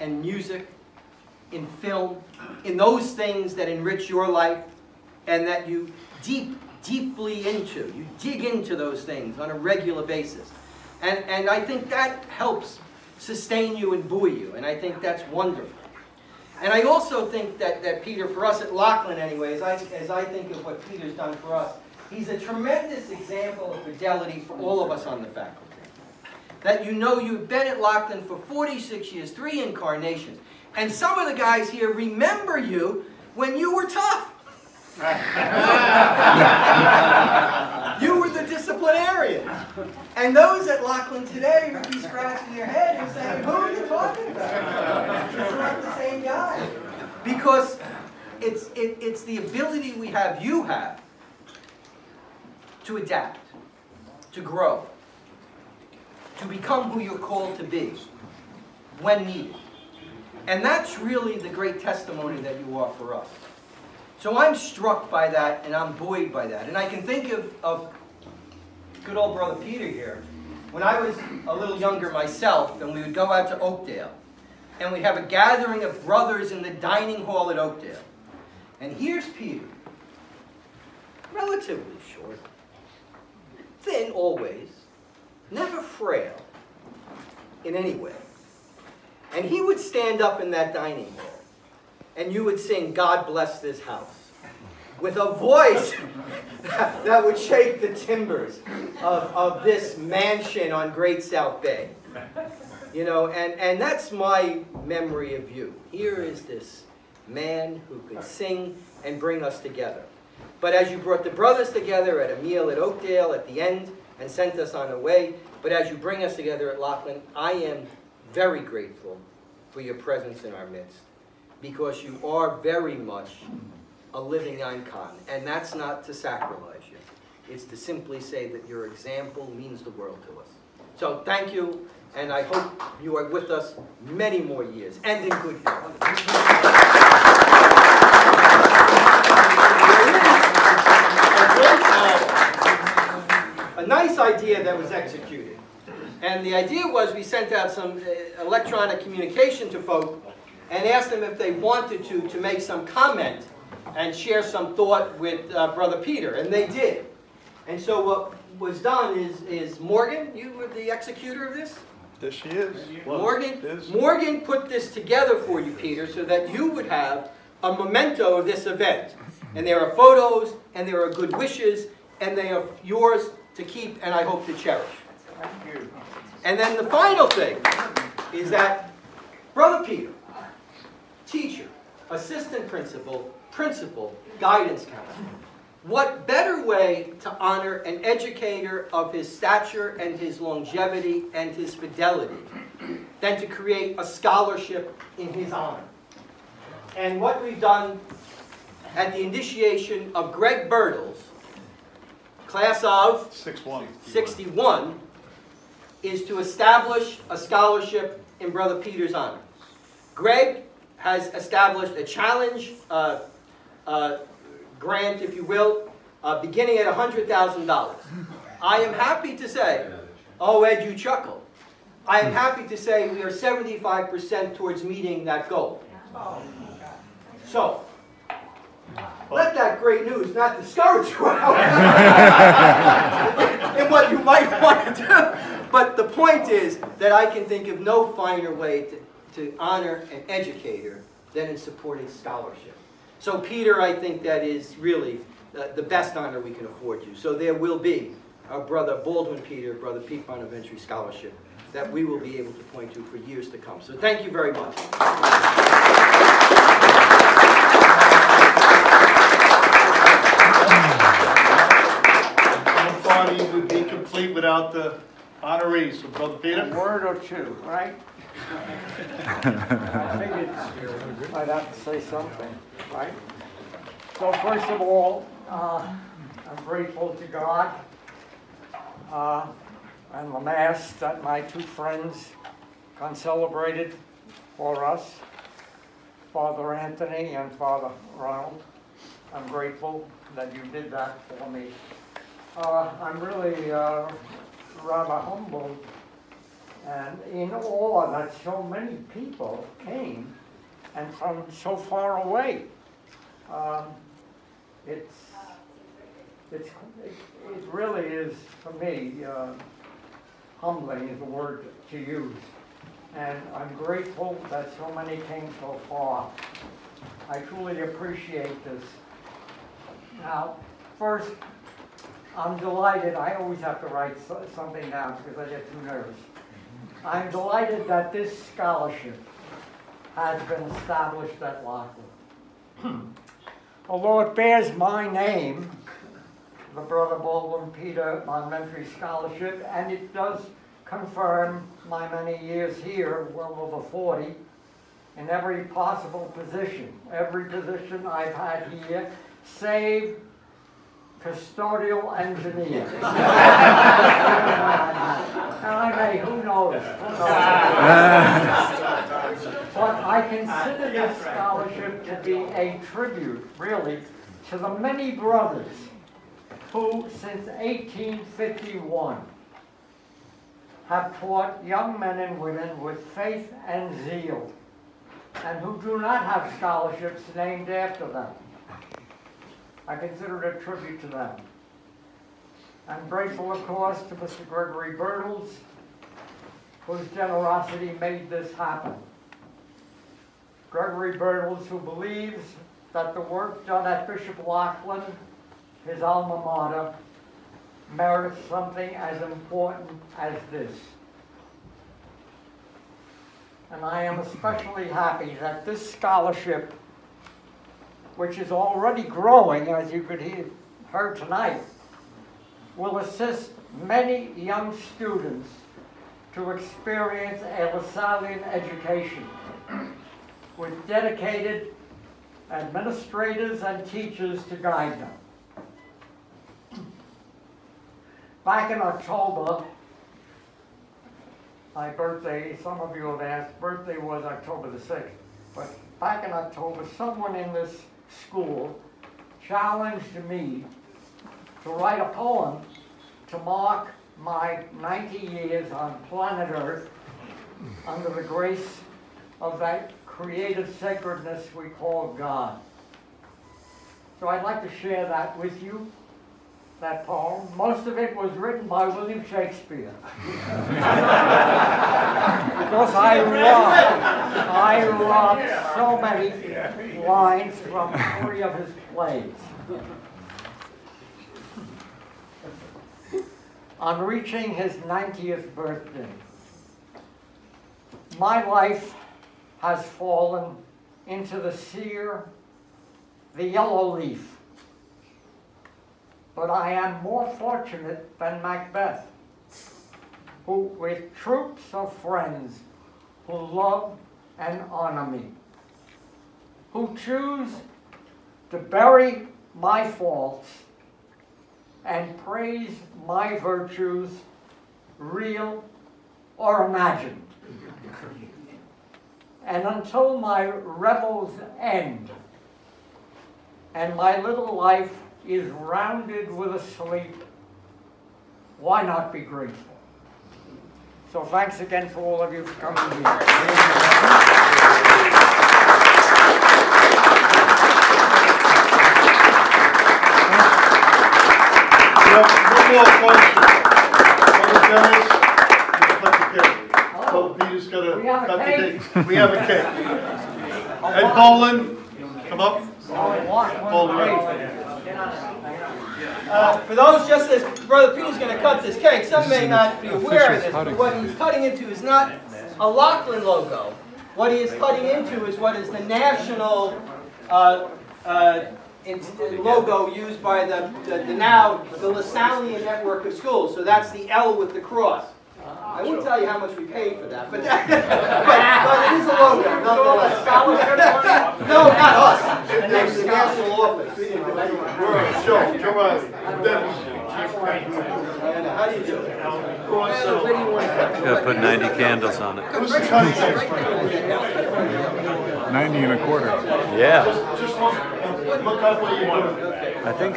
and music, in film, in those things that enrich your life and that you deeply into. You dig into those things on a regular basis. And I think that helps sustain you and buoy you, and I think that's wonderful. And I also think that Peter, for us at Laughlin anyways, as I think of what Peter's done for us, he's a tremendous example of fidelity for all of us on the faculty. That you know you've been at Laughlin for 46 years, 3 incarnations, and some of the guys here remember you when you were tough. You were the disciplinarian. And those at Laughlin today would be scratching their head and saying, who are you talking about? It's not the same guy. Because it's the ability you have, to adapt, to grow, to become who you're called to be, when needed. And that's really the great testimony that you are for us. So I'm struck by that, and I'm buoyed by that. And I can think of good old Brother Peter here. When I was a little younger myself, and we would go out to Oakdale, and we'd have a gathering of brothers in the dining hall at Oakdale. And here's Peter, relatively short, thin always, never frail in any way. And he would stand up in that dining hall, and you would sing, "God bless this house," with a voice that would shake the timbers of this mansion on Great South Bay. You know, and that's my memory of you. Here is this man who could sing and bring us together. But as you brought the brothers together at a meal at Oakdale at the end and sent us on our way, but as you bring us together at Laughlin, I am very grateful for your presence in our midst, because you are very much a living icon. And that's not to sacrilege you. It's to simply say that your example means the world to us. So thank you, and I hope you are with us many more years, and in good health. A nice idea that was executed. And the idea was we sent out some electronic communication to folk and asked them if they wanted to make some comment and share some thought with Brother Peter, and they did. And so what was done is Morgan, you were the executor of this? Yes, she is. Morgan put this together for you, Peter, so that you would have a memento of this event. And there are photos, and there are good wishes, and they are yours to keep, and I hope to cherish. Thank you. And then the final thing is that Brother Peter, teacher, assistant principal, guidance counselor, what better way to honor an educator of his stature and his longevity and his fidelity than to create a scholarship in his honor. And what we've done at the initiation of Greg Bertles, class of 61, is to establish a scholarship in Brother Peter's honor. Greg has established a challenge grant, if you will, beginning at $100,000. I am happy to say, oh Ed, you chuckle. I am happy to say we are 75% towards meeting that goal. So, let that great news not discourage you in what you might want to do. But the point is that I can think of no finer way to honor an educator than in supporting scholarship. So Peter, I think that is really the best honor we can afford you. So there will be our brother Baldwin Peter, Brother Pete Bonventre Scholarship that we will be able to point to for years to come. So thank you very much. No party would be complete without the honorees. So Brother Peter? A word or two, right? I figured I'd have to say something, right? So first of all, I'm grateful to God and the Mass that my two friends concelebrated for us, Father Anthony and Father Ronald. I'm grateful that you did that for me. I'm really rather humbled and in awe that so many people came and from so far away. It really is, for me, humbling is the word to use. And I'm grateful that so many came so far. I truly appreciate this. Now, first, I'm delighted. I always have to write something down because I get too nervous. I'm delighted that this scholarship has been established at Lockwood. Although it bears my name, the Brother Baldwin Peter Bonventre Scholarship, and it does confirm my many years here, well over 40, in every possible position. Every position I've had here, save custodial engineer. And I may, who knows? But I consider this scholarship to be a tribute, really, to the many brothers who, since 1851, have taught young men and women with faith and zeal, and who do not have scholarships named after them. I consider it a tribute to them. I'm grateful, of course, to Mr. Gregory Birtles, whose generosity made this happen. Gregory Birtles, who believes that the work done at Bishop Laughlin, his alma mater, merits something as important as this. And I am especially happy that this scholarship, which is already growing, as you could hear tonight, will assist many young students to experience a LaSallian education with dedicated administrators and teachers to guide them. Back in October, my birthday, some of you have asked, birthday was October the 6th, but back in October, someone in this school challenged me to write a poem to mark my 90 years on planet Earth under the grace of that creative sacredness we call God. So I'd like to share that with you, that poem. Most of it was written by William Shakespeare. Because I robbed so many lines from 3 of his plays. On reaching his 90th birthday, my life has fallen into the sere, the yellow leaf. But I am more fortunate than Macbeth, who, with troops of friends who love and honor me, who choose to bury my faults and praise my virtues, real or imagined. And until my revels end and my little life is rounded with a sleep, why not be grateful? So thanks again for all of you for coming here. One more question. Dennis, cut the cake. So Peter's gonna cut the cake. We have a cake. Ed Bolin, come up. For those, just as Brother Peter's going to cut this cake, some may not be aware of this, but what he's cutting into is not a Laughlin logo. What he is cutting into is what is the national logo used by the LaSallian network of schools. So that's the L with the cross. I won't tell you how much we paid for that, but it is a logo, nonetheless. No, not us. It's the national office. We didn't do anything. Joe Riley, Dennis. How do you do it? Gotta put 90 candles on it. Who's the cutting expert? 90 and a quarter. Yeah. Just look up what you're doing. I think